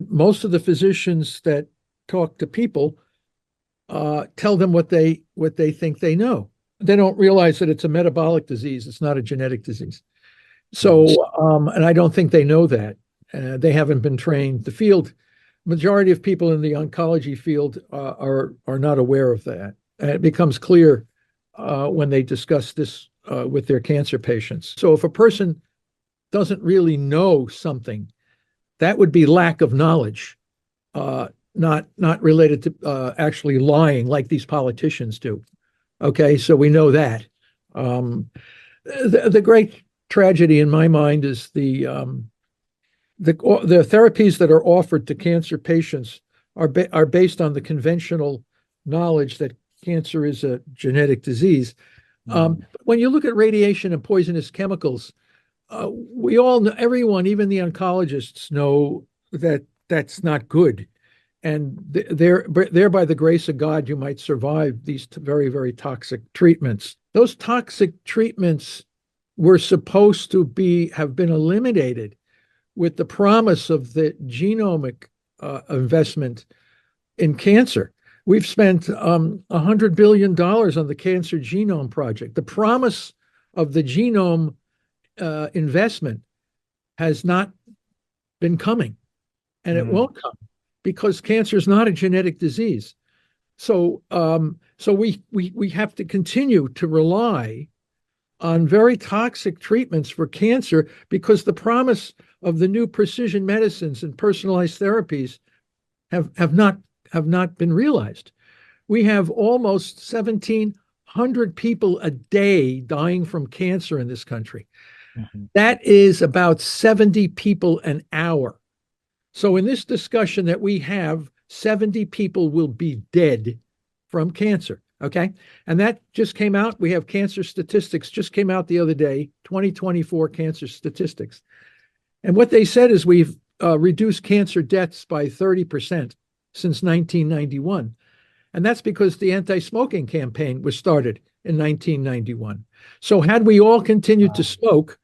Most of the physicians that talk to people tell them what they think they know. They don't realize that it's a metabolic disease. It's not a genetic disease. So, and I don't think they know that. They haven't been trained. The field, majority of people in the oncology field are not aware of that. And it becomes clear when they discuss this with their cancer patients. So if a person doesn't really know something, that would be lack of knowledge, not related to actually lying like these politicians do. Okay, so we know that. The great tragedy in my mind is the therapies that are offered to cancer patients are based on the conventional knowledge that cancer is a genetic disease. When you look at radiation and poisonous chemicals, we all know, everyone, even the oncologists know that that's not good. And there, by the grace of God, you might survive these very, very toxic treatments. Those toxic treatments were supposed to have been eliminated with the promise of the genomic investment in cancer. We've spent $100 billion on the Cancer Genome Project. The promise of the genome investment has not been coming, and it won't come because cancer is not a genetic disease. So, we have to continue to rely on very toxic treatments for cancer because the promise of the new precision medicines and personalized therapies have not been realized. We have almost 1,700 people a day dying from cancer in this country. That is about 70 people an hour. So in this discussion that we have, 70 people will be dead from cancer. Okay. And that just came out. We have cancer statistics just came out the other day, 2024 cancer statistics. And what they said is we've reduced cancer deaths by 30% since 1991. And that's because the anti-smoking campaign was started in 1991. So had we all continued to smoke,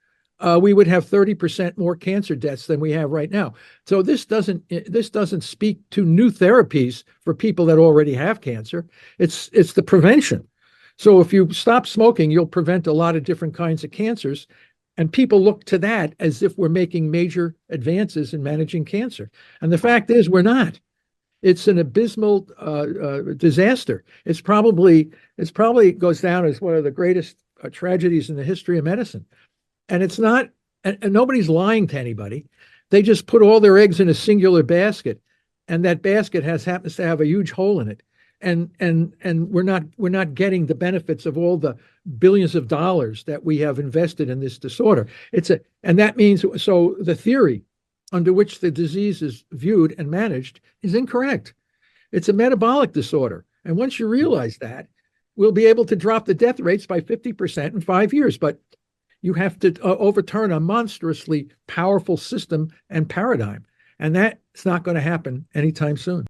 we would have 30% more cancer deaths than we have right now. So this doesn't speak to new therapies for people that already have cancer. It's the prevention. So if you stop smoking, you'll prevent a lot of different kinds of cancers. And people look to that as if we're making major advances in managing cancer. And the fact is, we're not. It's an abysmal disaster. It's probably goes down as one of the greatest tragedies in the history of medicine. And it's not, and nobody's lying to anybody. They just put all their eggs in a singular basket, and that basket happens to have a huge hole in it. And we're not getting the benefits of all the billions of dollars that we have invested in this disorder. And that means, so the theory under which the disease is viewed and managed is incorrect. It's a metabolic disorder. And once you realize that, we'll be able to drop the death rates by 50% in 5 years. But you have to overturn a monstrously powerful system and paradigm. And that's not going to happen anytime soon.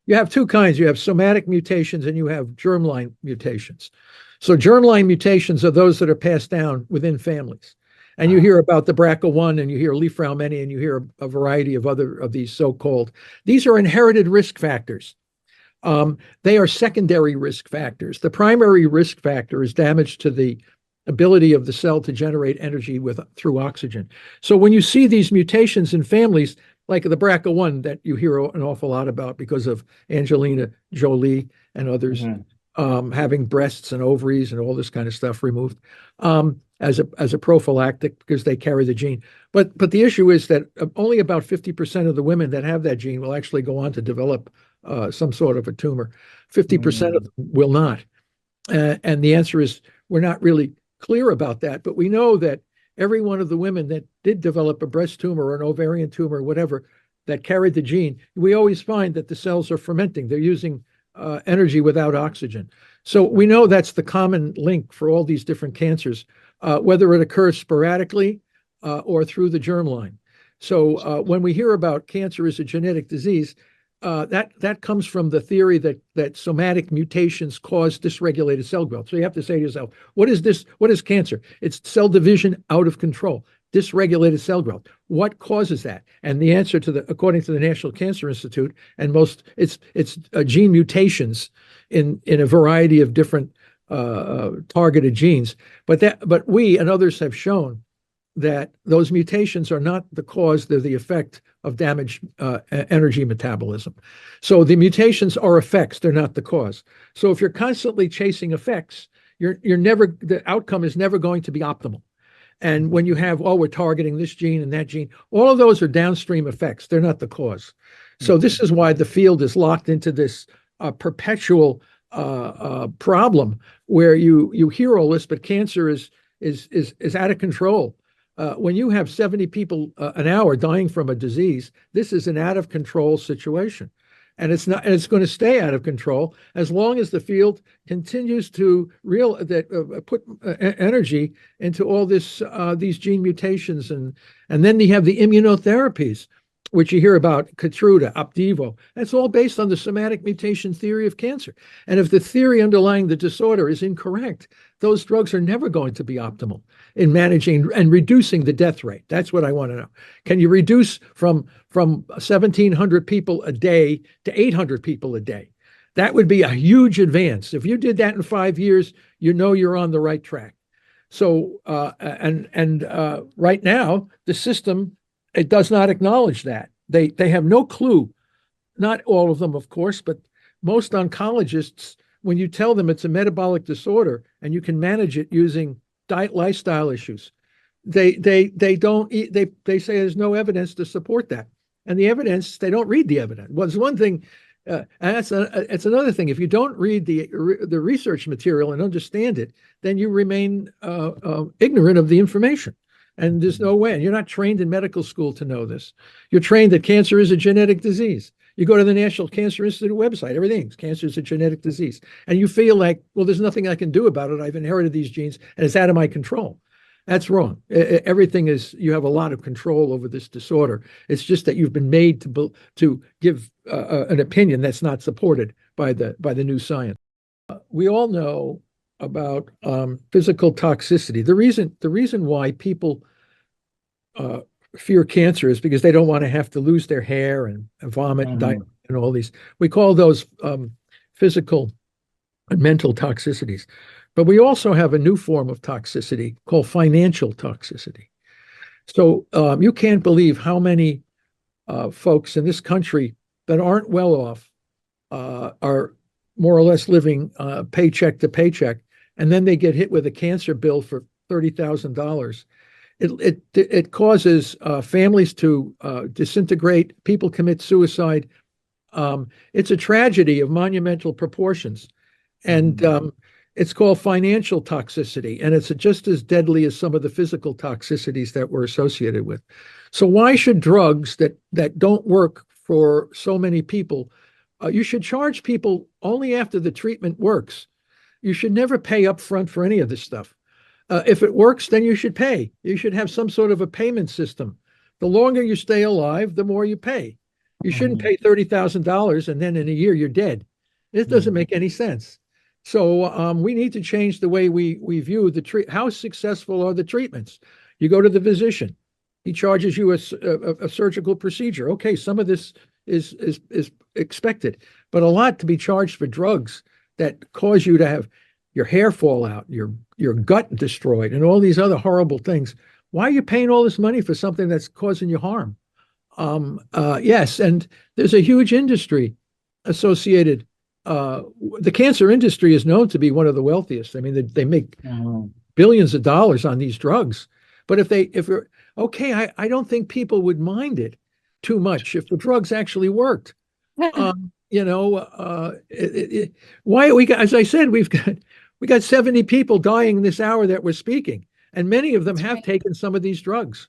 You have two kinds. You have somatic mutations and you have germline mutations. So germline mutations are those that are passed down within families. And you hear about the BRCA1 and you hear Li-Fraumeni and you hear a variety of other of these so-called. These are inherited risk factors. They are secondary risk factors. The primary risk factor is damage to the ability of the cell to generate energy through oxygen. So when you see these mutations in families, like the BRCA1 that you hear an awful lot about because of Angelina Jolie and others having breasts and ovaries and all this kind of stuff removed as a prophylactic because they carry the gene. But the issue is that only about 50% of the women that have that gene will actually go on to develop some sort of a tumor. 50% of them will not. And the answer is we're not really clear about that, but we know that every one of the women that did develop a breast tumor or an ovarian tumor or whatever that carried the gene, we always find that the cells are fermenting. They're using energy without oxygen. So we know that's the common link for all these different cancers, whether it occurs sporadically or through the germline. So when we hear about cancer as a genetic disease, that comes from the theory that somatic mutations cause dysregulated cell growth. So you have to say to yourself, what is this? What is cancer? It's cell division out of control. dysregulated cell growth. What causes that? And the answer according to the National Cancer Institute, and it's gene mutations in a variety of different targeted genes. But we and others have shown that those mutations are not the cause; they're the effect of damaged energy metabolism. So the mutations are effects; they're not the cause. So if you're constantly chasing effects, the outcome is never going to be optimal. And when you have, we're targeting this gene and that gene, all of those are downstream effects. They're not the cause. So this is why the field is locked into this perpetual problem where you hear all this, but cancer is out of control. When you have 70 people an hour dying from a disease, this is an out of control situation. And it's not, and it's going to stay out of control as long as the field continues to put energy into all these gene mutations, and then you have the immunotherapies, which you hear about, Keytruda, Opdivo. That's all based on the somatic mutation theory of cancer. And if the theory underlying the disorder is incorrect, those drugs are never going to be optimal in managing and reducing the death rate. That's what I want to know. Can you reduce from 1,700 people a day to 800 people a day? That would be a huge advance. If you did that in 5 years, you're on the right track. So, right now, the system, it does not acknowledge that. They have no clue. Not all of them, of course, but most oncologists, when you tell them it's a metabolic disorder and you can manage it using diet lifestyle issues, they say there's no evidence to support that. And the evidence, they don't read the evidence. Well, it's one thing, and it's another thing. If you don't read the research material and understand it, then you remain ignorant of the information. And there's no way. And you're not trained in medical school to know this. You're trained that cancer is a genetic disease. You go to the National Cancer Institute website, everything's cancer is a genetic disease. And you feel like, well, there's nothing I can do about it. I've inherited these genes and it's out of my control. That's wrong. Everything is, you have a lot of control over this disorder. It's just that you've been made to give an opinion that's not supported by the new science. We all know about physical toxicity. The reason why people fear cancer is because they don't want to have to lose their hair and vomit and die and all these. We call those physical and mental toxicities. But we also have a new form of toxicity called financial toxicity. So you can't believe how many folks in this country that aren't well off are more or less living paycheck to paycheck, and then they get hit with a cancer bill for $30,000. It causes families to disintegrate. People commit suicide. It's a tragedy of monumental proportions, and it's called financial toxicity, and it's just as deadly as some of the physical toxicities that we're associated with. So why should drugs that don't work for so many people, you should charge people only after the treatment works. You should never pay up front for any of this stuff. If it works, then you should pay. You should have some sort of a payment system. The longer you stay alive, the more you pay. You shouldn't pay $30,000 and then in a year you're dead. It doesn't make any sense. So we need to change the way we view how successful are the treatments. You go to the physician. He charges you a surgical procedure. Okay, some of this is expected, but a lot to be charged for drugs that cause you to have your hair fall out, your gut destroyed, and all these other horrible things. Why are you paying all this money for something that's causing you harm? Yes, and there's a huge industry associated. The cancer industry is known to be one of the wealthiest. I mean, they make billions of dollars on these drugs. But I don't think people would mind it too much if the drugs actually worked. Why we got, as I said, we got 70 people dying this hour that we're speaking, and many of them have taken some of these drugs.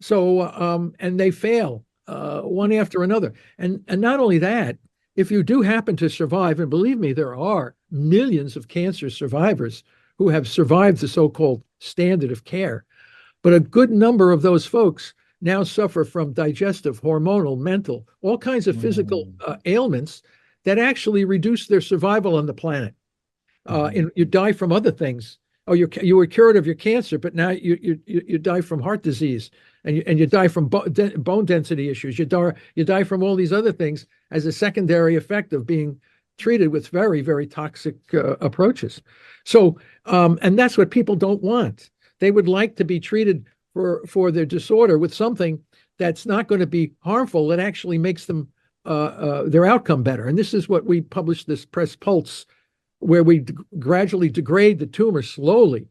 So and they fail one after another. And not only that, if you do happen to survive, and believe me, there are millions of cancer survivors who have survived the so-called standard of care, but a good number of those folks now suffer from digestive, hormonal, mental, all kinds of physical ailments that actually reduce their survival on the planet. And you die from other things oh, you were cured of your cancer, but now you die from heart disease, and you die from bone density issues. You die from all these other things as a secondary effect of being treated with very, very toxic approaches. So, and that's what people don't want. They would like to be treated for their disorder with something that's not going to be harmful, that actually makes them their outcome better. And this is what we published, this Press Pulse, where we gradually degrade the tumor slowly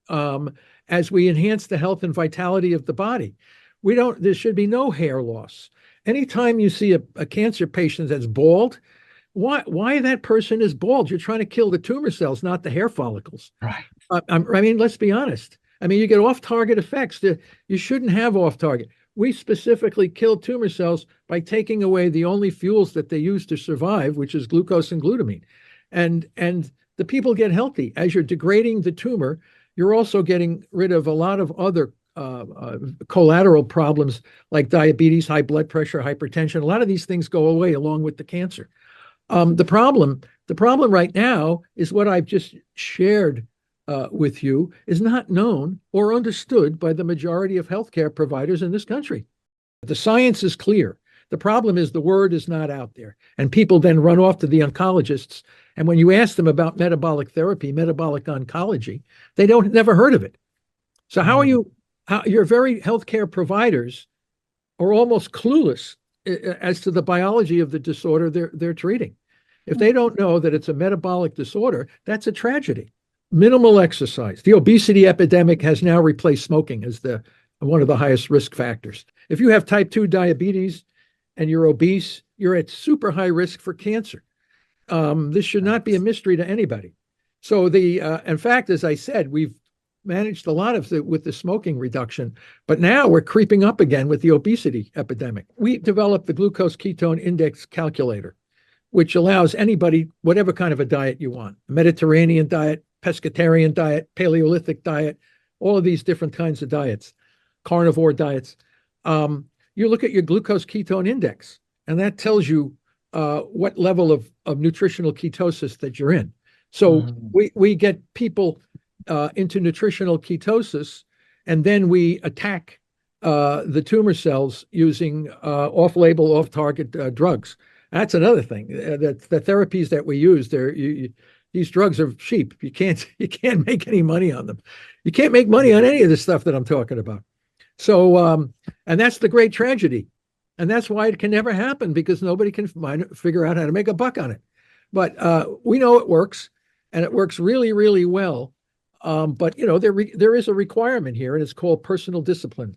as we enhance the health and vitality of the body. There should be no hair loss. Anytime you see a cancer patient that's bald, why that person is bald? You're trying to kill the tumor cells, not the hair follicles. Right. I mean, let's be honest. I mean, you get off-target effects. You shouldn't have off-target. We specifically kill tumor cells by taking away the only fuels that they use to survive, which is glucose and glutamine. And the people get healthy. As you're degrading the tumor, you're also getting rid of a lot of other collateral problems like diabetes, high blood pressure, hypertension. A lot of these things go away along with the cancer. The problem right now is what I've just shared with you is not known or understood by the majority of healthcare providers in this country. The science is clear. The problem is the word is not out there, and people then run off to the oncologists. And when you ask them about metabolic therapy, metabolic oncology, they never heard of it. So how your very healthcare providers are almost clueless as to the biology of the disorder they're treating. If they don't know that it's a metabolic disorder, that's a tragedy. Minimal exercise. The obesity epidemic has now replaced smoking as one of the highest risk factors. If you have type 2 diabetes and you're obese, you're at super high risk for cancer. This should not be a mystery to anybody. So in fact, as I said, we've managed a lot of with the smoking reduction, but now we're creeping up again with the obesity epidemic. We developed the glucose ketone index calculator, which allows anybody, whatever kind of a diet you want, Mediterranean diet, pescatarian diet, Paleolithic diet, all of these different kinds of diets, carnivore diets. You look at your glucose ketone index, and that tells you what level of nutritional ketosis that you're in. So we get people into nutritional ketosis, and then we attack the tumor cells using off-label, off-target drugs. That's another thing. The therapies that we use, these drugs are cheap. You can't make any money on them. You can't make money on any of the stuff that I'm talking about. So, and that's the great tragedy. And that's why it can never happen, because nobody can figure out how to make a buck on it. But we know it works, and it works really, really well. But there is a requirement here, and it's called personal discipline.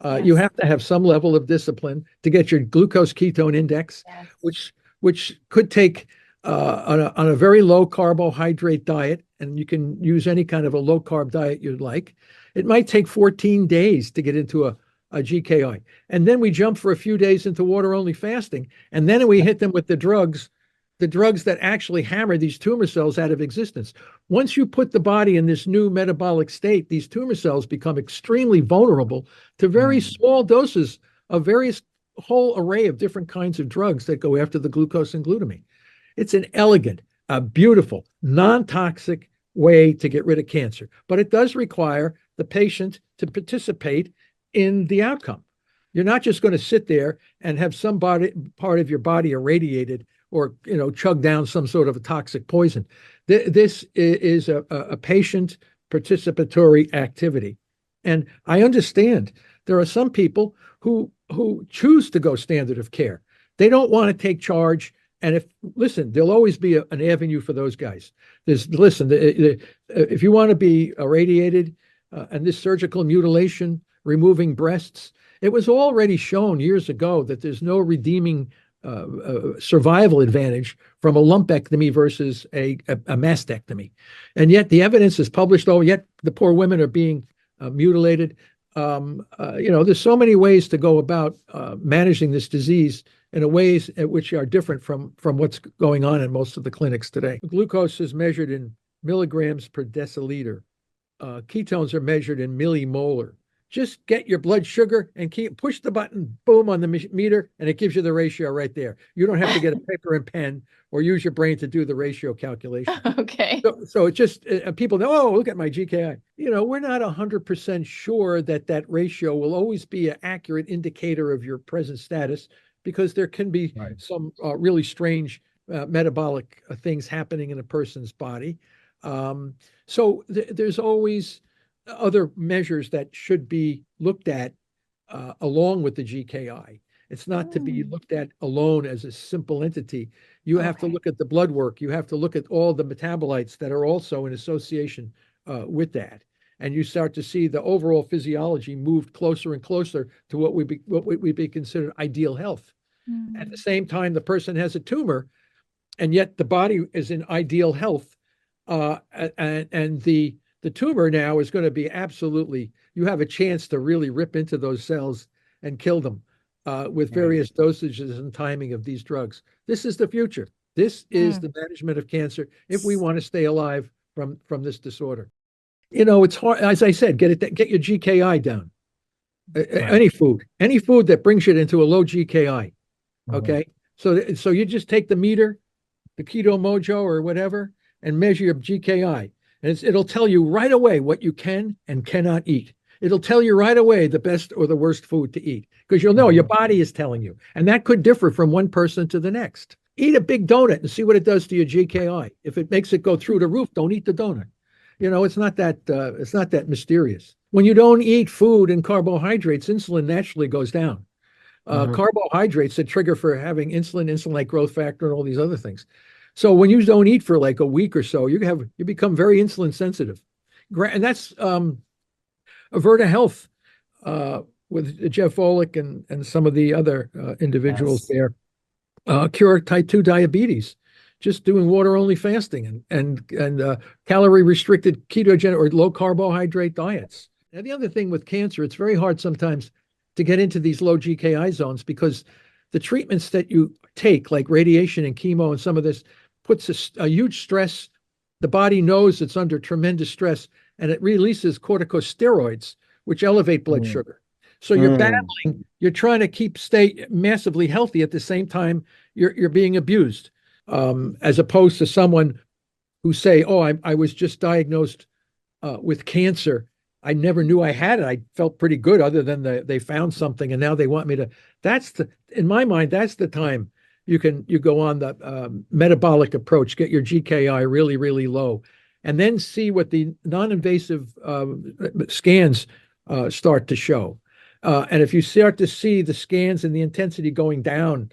Yes. You have to have some level of discipline to get your glucose ketone index, yes, which could take on a very low carbohydrate diet, and you can use any kind of a low carb diet you'd like. It might take 14 days to get into a GKI. And then we jump for a few days into water only fasting. And then we hit them with the drugs that actually hammer these tumor cells out of existence. Once you put the body in this new metabolic state, these tumor cells become extremely vulnerable to very small doses of various whole array of different kinds of drugs that go after the glucose and glutamine. It's an elegant, beautiful, non-toxic way to get rid of cancer, but it does require the patient to participate in the outcome. You're not just going to sit there and have some part of your body irradiated or chug down some sort of a toxic poison. This is a patient participatory activity. And I understand there are some people who choose to go standard of care. They don't want to take charge. And there'll always be an avenue for those guys. If you want to be irradiated and this surgical mutilation, removing breasts, it was already shown years ago that there's no redeeming survival advantage from a lumpectomy versus a mastectomy. And yet the evidence is published, yet the poor women are being mutilated. There's so many ways to go about managing this disease in a ways which are different from what's going on in most of the clinics today. Glucose is measured in milligrams per deciliter. Ketones are measured in millimolar. just get your blood sugar and push the button, boom, on the meter, and it gives you the ratio right there. You don't have to get a paper and pen or use your brain to do the ratio calculation. Okay. So it just, people know, oh, look at my GKI. We're not 100% sure that ratio will always be an accurate indicator of your present status, because there can be some really strange metabolic things happening in a person's body. So there's always other measures that should be looked at along with the GKI. It's not to be looked at alone as a simple entity. You have to look at the blood work. You have to look at all the metabolites that are also in association with that. And you start to see the overall physiology move closer and closer to what would be considered ideal health. At the same time, the person has a tumor, and yet the body is in ideal health. And the tumor now is going to be absolutely, you have a chance to really rip into those cells and kill them with various dosages and timing of these drugs. This is the future. This is the management of cancer if we want to stay alive from this disorder. It's hard, as I said, get your GKI down. Any food that brings you into a low GKI. Okay. So you just take the meter, the Keto Mojo or whatever, and measure your GKI. And it'll tell you right away what you can and cannot eat. It'll tell you right away the best or the worst food to eat, because you'll know your body is telling you. And that could differ from one person to the next. Eat a big donut and see what it does to your GKI. If it makes it go through the roof, don't eat the donut. It's not that mysterious. When you don't eat food and carbohydrates, insulin naturally goes down. Carbohydrates that trigger for having insulin-like growth factor, and all these other things. So when you don't eat for like a week or so, you become very insulin sensitive. And that's Averta Health with Jeff Volek and some of the other individuals there cure type 2 diabetes, just doing water-only fasting and calorie-restricted ketogenic or low carbohydrate diets. Now, the other thing with cancer, it's very hard sometimes to get into these low GKI zones, because the treatments that you take, like radiation and chemo and some of this, puts a huge stress. The body knows it's under tremendous stress, and it releases corticosteroids, which elevate blood sugar. So you're battling, you're trying to stay massively healthy at the same time you're being abused, as opposed to someone who say, oh, I was just diagnosed with cancer. I never knew I had it. I felt pretty good, other than they found something and now they want me to. In my mind, that's the time you go on the metabolic approach, get your GKI really, really low, and then see what the non-invasive scans start to show. And if you start to see the scans and the intensity going down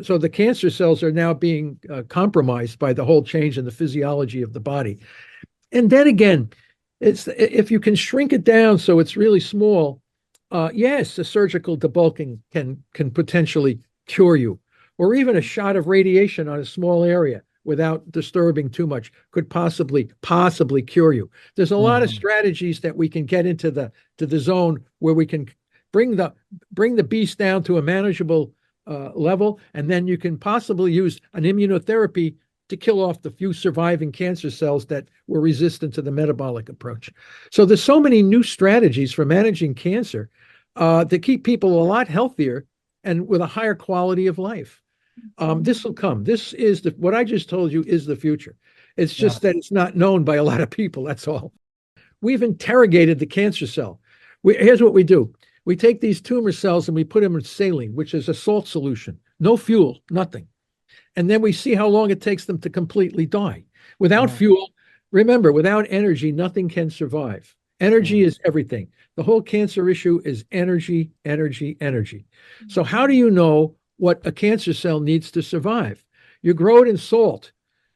so the cancer cells are now being compromised by the whole change in the physiology of the body. And then again, if you can shrink it down so it's really small, yes, a surgical debulking can potentially cure you, or even a shot of radiation on a small area without disturbing too much could possibly cure you. There's a lot of strategies that we can get into the zone where we can bring the beast down to a manageable level, and then you can possibly use an immunotherapy to kill off the few surviving cancer cells that were resistant to the metabolic approach. So there's so many new strategies for managing cancer to keep people a lot healthier and with a higher quality of life. This will come. This is what I just told you is the future. It's just that it's not known by a lot of people. That's all. We've interrogated the cancer cell. Here's what we do. We take these tumor cells and we put them in saline, which is a salt solution. No fuel, nothing. And then we see how long it takes them to completely die. Without fuel, remember, without energy, nothing can survive. Energy is everything. The whole cancer issue is energy, energy, energy. So how do you know what a cancer cell needs to survive? You grow it in salt,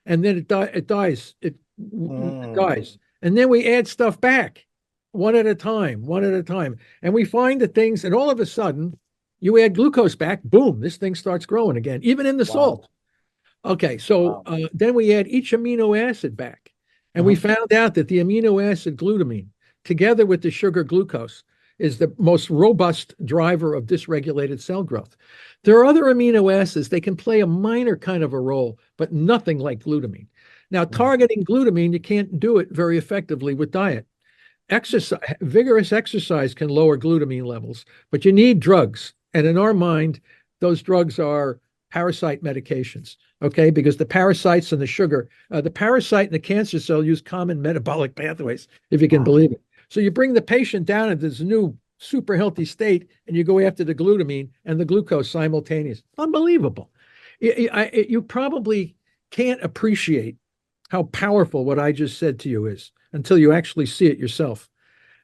and then it dies. It dies. And then we add stuff back, one at a time. And we find the things, and all of a sudden, you add glucose back, boom, this thing starts growing again, even in the salt. Okay, so then we add each amino acid back. And we found out that the amino acid glutamine, together with the sugar glucose, is the most robust driver of dysregulated cell growth. There are other amino acids. They can play a minor kind of a role, but nothing like glutamine. Now, targeting glutamine, you can't do it very effectively with diet. Vigorous exercise can lower glutamine levels, but you need drugs. And in our mind, those drugs are parasite medications, okay? Because the parasites and the sugar, the parasite and the cancer cell use common metabolic pathways, if you can believe it. So you bring the patient down into this new super healthy state, and you go after the glutamine and the glucose simultaneous. Unbelievable. You probably can't appreciate how powerful what I just said to you is until you actually see it yourself.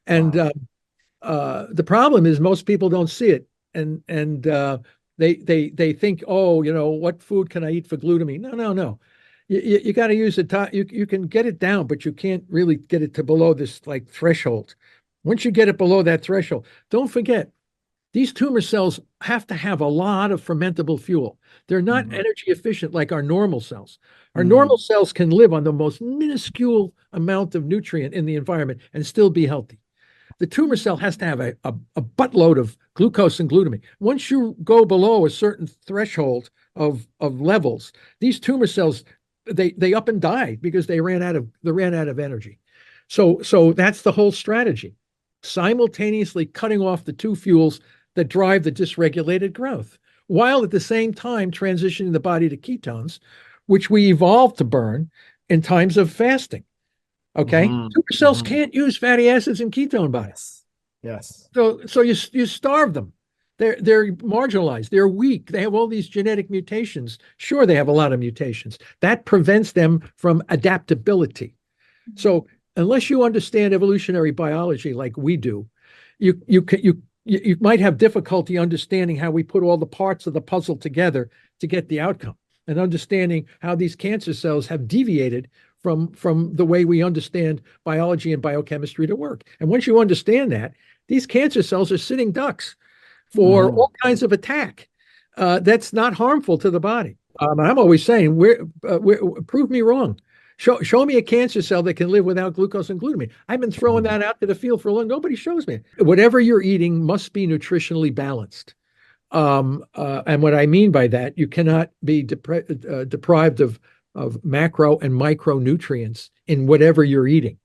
And the problem is most people don't see it, and they think, oh, what food can I eat for glutamine? No. You got to use it. You can get it down, but you can't really get it to below this like threshold. Once you get it below that threshold, don't forget, these tumor cells have to have a lot of fermentable fuel. They're not energy efficient like our normal cells. Our normal cells can live on the most minuscule amount of nutrient in the environment and still be healthy. The tumor cell has to have a buttload of glucose and glutamine. Once you go below a certain threshold of levels, these tumor cells, they up and die because they ran out of energy. So that's the whole strategy. Simultaneously cutting off the two fuels that drive the dysregulated growth, while at the same time transitioning the body to ketones, which we evolved to burn in times of fasting. Okay, tumor cells can't use fatty acids in ketone bodies. Yes. So you starve them. They're marginalized. They're weak. They have all these genetic mutations. Sure, they have a lot of mutations. That prevents them from adaptability. So unless you understand evolutionary biology like we do, you might have difficulty understanding how we put all the parts of the puzzle together to get the outcome, and understanding how these cancer cells have deviated from the way we understand biology and biochemistry to work. And once you understand that, these cancer cells are sitting ducks for all kinds of attack that's not harmful to the body. I'm always saying, prove me wrong. Show me a cancer cell that can live without glucose and glutamine. I've been throwing that out to the field for a long. Nobody shows me. Whatever you're eating must be nutritionally balanced. And what I mean by that, you cannot be deprived of macro and micronutrients in whatever you're eating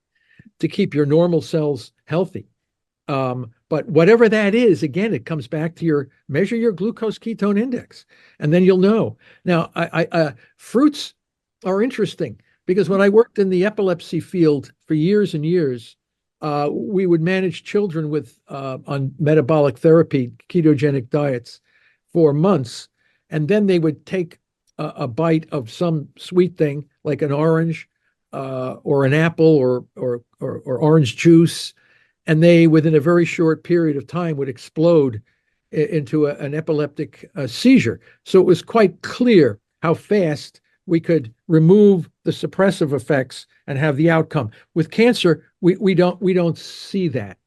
to keep your normal cells healthy. But whatever that is, again, it comes back to measure your glucose ketone index, and then you'll know. Now, fruits are interesting because when I worked in the epilepsy field for years and years, we would manage children on metabolic therapy, ketogenic diets for months, and then they would take a bite of some sweet thing like an orange or an apple or orange juice, and they, within a very short period of time, would explode into an epileptic seizure. So it was quite clear how fast we could remove the suppressive effects and have the outcome. With cancer, we don't see that.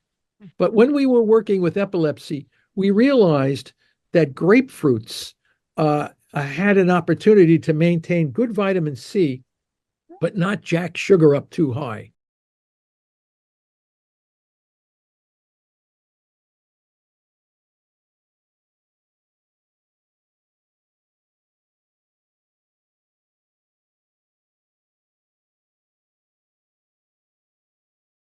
But when we were working with epilepsy, we realized that grapefruits had an opportunity to maintain good vitamin C, but not jack sugar up too high.